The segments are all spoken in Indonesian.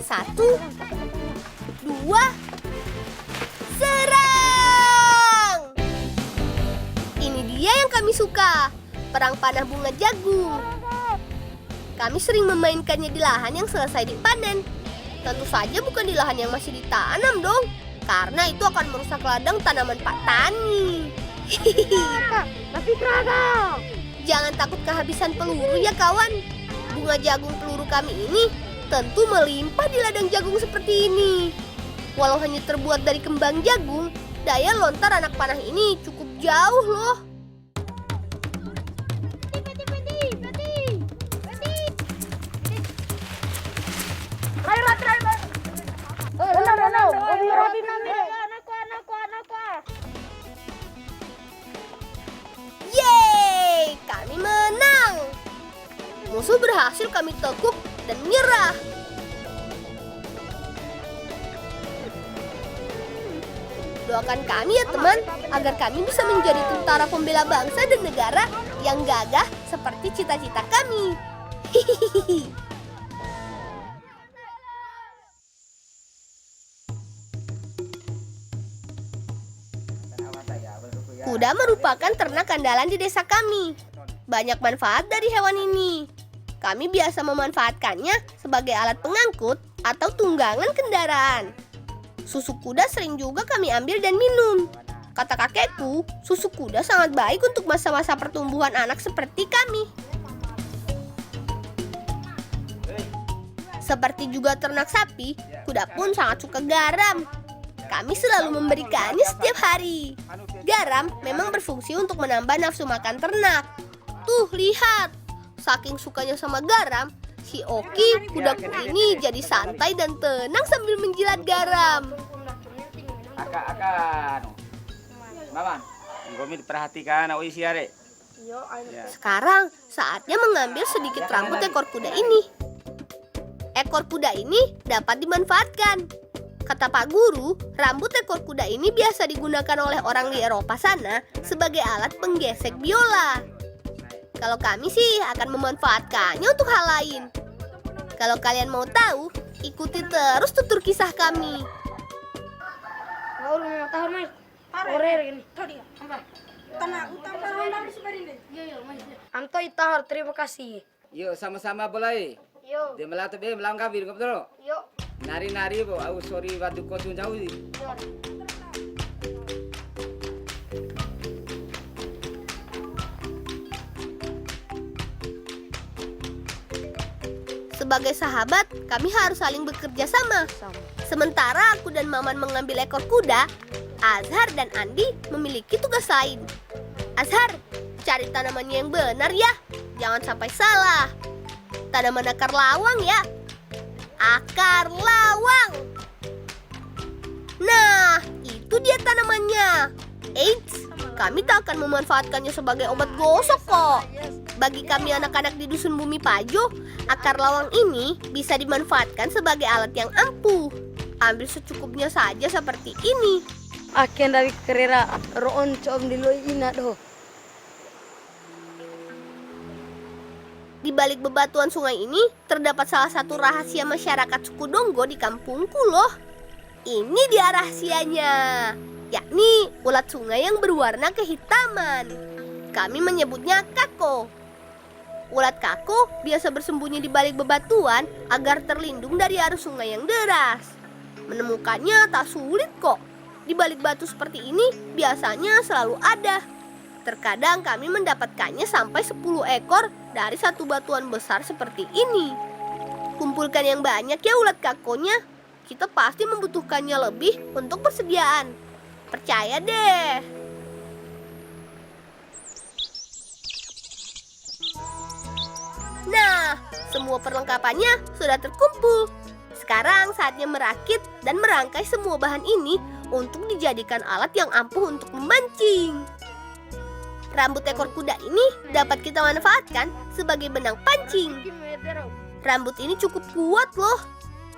1, 2, serang! Ini dia yang kami suka, perang panah bunga jagung. Kami sering memainkannya di lahan yang selesai dipanen. Tentu saja bukan di lahan yang masih ditanam dong, karena itu akan merusak ladang tanaman Pak Tani. Tapi seragam. Jangan takut kehabisan peluru ya kawan. Bunga jagung peluru kami ini tentu melimpah di ladang jagung seperti ini. Walau hanya terbuat dari kembang jagung, daya lontar anak panah ini cukup jauh loh. Yeay, kami menang. Musuh berhasil kami tekuk dan menyerah. Doakan kami ya teman, agar kami bisa menjadi tentara pembela bangsa dan negara yang gagah seperti cita-cita kami. Hihihi. Kuda merupakan ternak andalan di desa kami. Banyak manfaat dari hewan ini. Kami biasa memanfaatkannya sebagai alat pengangkut atau tunggangan kendaraan. Susu kuda sering juga kami ambil dan minum. Kata kakekku, susu kuda sangat baik untuk masa-masa pertumbuhan anak seperti kami. Seperti juga ternak sapi, kuda pun sangat suka garam. Kami selalu memberikannya setiap hari. Garam memang berfungsi untuk menambah nafsu makan ternak. Tuh, lihat. Saking sukanya sama garam, si Oki, kudaku ini jadi santai dan tenang sambil menjilat garam. Mama, Gomi diperhatikan awak isi are. Sekarang saatnya mengambil sedikit rambut ekor kuda ini. Ekor kuda ini dapat dimanfaatkan. Kata Pak Guru, rambut ekor kuda ini biasa digunakan oleh orang di Eropa sana sebagai alat penggesek biola. Kalau kami sih akan memanfaatkannya untuk hal lain. Kalau kalian mau tahu, ikuti terus tutur kisah kami. Anto itahar, terima kasih. Yuk sama-sama boleh. Yo, Dia melatih dia melangkah bir betul. yo. Nari-nari bo, aku sorry batu kotu jauh sih. Sebagai sahabat, kami harus saling bekerja sama. Sementara aku dan Maman mengambil ekor kuda, Azhar dan Andi memiliki tugas lain. Azhar, cari tanamannya yang benar ya. Jangan sampai salah. Tanaman akar lawang ya. Akar lawang. Nah, itu dia tanamannya. Eits, kami tak akan memanfaatkannya sebagai obat gosok kok. Bagi kami anak-anak di Dusun Bumi Pajo, akar lawang ini bisa dimanfaatkan sebagai alat yang ampuh. Ambil secukupnya saja seperti ini. Akan dari kerera roon com di loy ina doh. Di balik bebatuan sungai ini, terdapat salah satu rahasia masyarakat suku Donggo di kampungku loh. Ini dia rahasianya, yakni ulat sungai yang berwarna kehitaman. Kami menyebutnya kako. Ulat kako biasa bersembunyi di balik bebatuan agar terlindung dari arus sungai yang deras. Menemukannya tak sulit kok. Di balik batu seperti ini biasanya selalu ada. Terkadang kami mendapatkannya sampai 10 ekor dari satu batuan besar seperti ini. Kumpulkan yang banyak ya ulat kakonya. Kita pasti membutuhkannya lebih untuk persediaan. Percaya deh. Nah, semua perlengkapannya sudah terkumpul. Sekarang saatnya merakit dan merangkai semua bahan ini untuk dijadikan alat yang ampuh untuk memancing. Rambut ekor kuda ini dapat kita manfaatkan sebagai benang pancing. Rambut ini cukup kuat loh.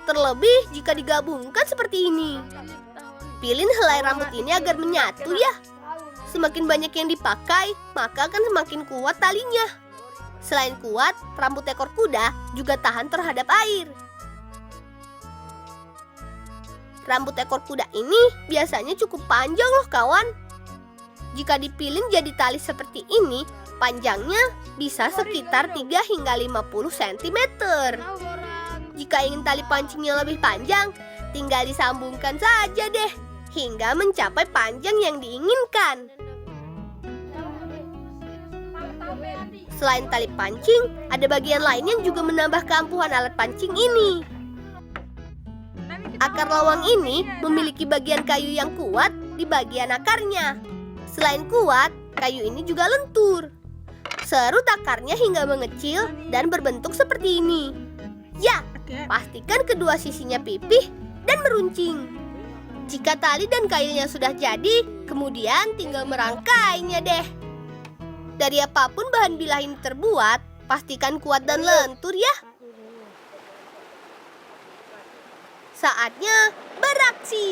Terlebih jika digabungkan seperti ini. Pilih helai rambut ini agar menyatu ya. Semakin banyak yang dipakai, maka akan semakin kuat talinya. Selain kuat, rambut ekor kuda juga tahan terhadap air. Rambut ekor kuda ini biasanya cukup panjang loh kawan. Jika dipilin jadi tali seperti ini, panjangnya bisa sekitar 3 hingga 50 cm. Jika ingin tali pancingnya lebih panjang, tinggal disambungkan saja deh hingga mencapai panjang yang diinginkan. Selain tali pancing, ada bagian lain yang juga menambah keampuhan alat pancing ini. Akar lawang ini memiliki bagian kayu yang kuat di bagian akarnya. Selain kuat, kayu ini juga lentur. Serut akarnya hingga mengecil dan berbentuk seperti ini. Ya, pastikan kedua sisinya pipih dan meruncing. Jika tali dan kailnya sudah jadi, kemudian tinggal merangkainya deh. Dari apapun bahan bilah ini terbuat, pastikan kuat dan lentur ya. Saatnya beraksi.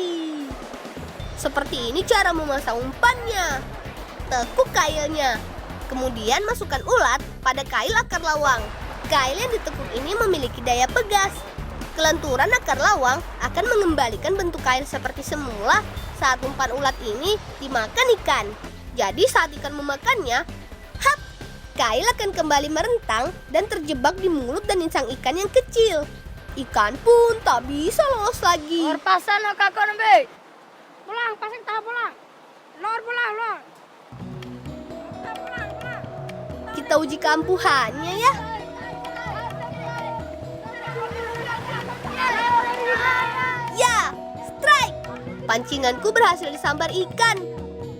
Seperti ini cara memasang umpannya. Tekuk kailnya. Kemudian masukkan ulat pada kail akar lawang. Kail yang ditekuk ini memiliki daya pegas. Kelenturan akar lawang akan mengembalikan bentuk kail seperti semula saat umpan ulat ini dimakan ikan. Jadi saat ikan memakannya, hap, kail akan kembali merentang dan terjebak di mulut dan insang ikan yang kecil. Ikan pun tak bisa lolos lagi. Lor pasang no kakak nembe. Pulang, pasang tahap pulang. Lor pulang, lor. Kita uji keampuhannya ya. Ya, strike. Pancinganku berhasil disambar ikan.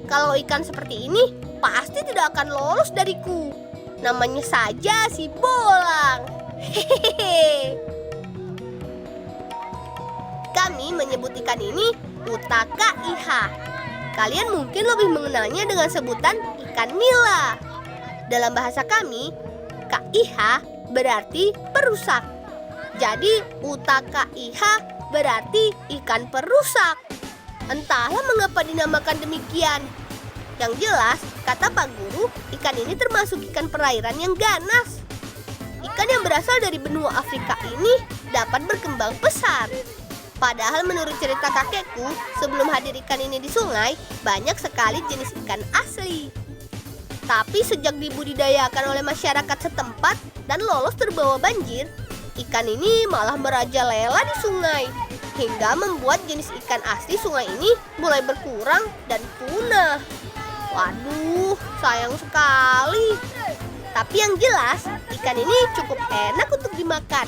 Kalau ikan seperti ini, pasti tidak akan lolos dariku. Namanya saja si Bolang. Hehehe. Kami menyebut ikan ini Utaka iha. Kalian mungkin lebih mengenalnya dengan sebutan ikan nila. Dalam bahasa kami, Kaiha berarti perusak. Jadi Utaka iha berarti ikan perusak. Entahlah mengapa dinamakan demikian. Yang jelas, kata Pak Guru, ikan ini termasuk ikan perairan yang ganas. Ikan yang berasal dari benua Afrika ini dapat berkembang pesat. Padahal menurut cerita kakekku, sebelum hadir ikan ini di sungai, banyak sekali jenis ikan asli. Tapi sejak dibudidayakan oleh masyarakat setempat dan lolos terbawa banjir, ikan ini malah merajalela di sungai. Hingga membuat jenis ikan asli sungai ini mulai berkurang dan punah. Waduh, sayang sekali. Tapi yang jelas, ikan ini cukup enak untuk dimakan.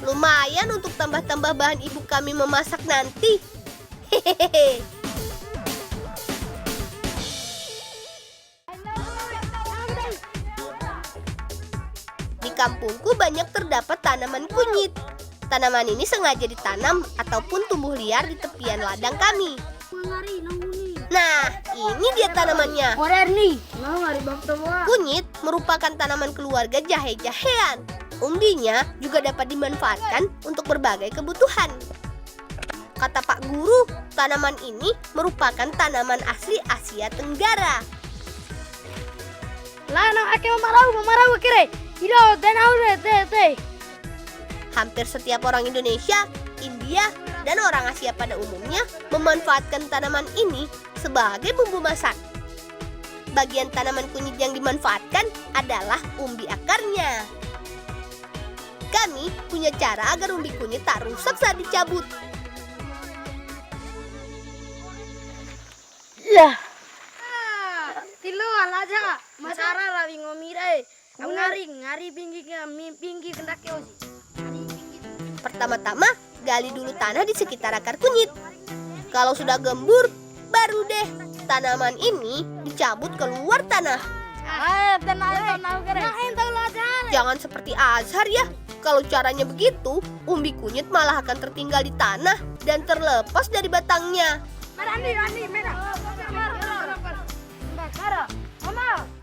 Lumayan untuk tambah-tambah bahan ibu kami memasak nanti. Hehehe. Di kampungku banyak terdapat tanaman kunyit. Tanaman ini sengaja ditanam ataupun tumbuh liar di tepian ladang kami. Nah, ini dia tanamannya. Kunyit merupakan tanaman keluarga jahe-jahean. Umbinya juga dapat dimanfaatkan untuk berbagai kebutuhan. Kata Pak Guru, tanaman ini merupakan tanaman asli Asia Tenggara. Memarau kire. Hidau dan aude teh. Hampir setiap orang Indonesia, India, dan orang Asia pada umumnya memanfaatkan tanaman ini sebagai bumbu masak. Bagian tanaman kunyit yang dimanfaatkan adalah umbi akarnya. Kami punya cara agar umbi kunyit tak rusak saat dicabut. Ya. Tilu alaja. Masara rawi ngomire. Ngari pinggir kendak yosi. Pertama-tama, gali dulu tanah di sekitar akar kunyit. Kalau sudah gembur, baru deh tanaman ini dicabut keluar tanah. Jangan seperti Azhar ya. Kalau caranya begitu, umbi kunyit malah akan tertinggal di tanah dan terlepas dari batangnya. Mama.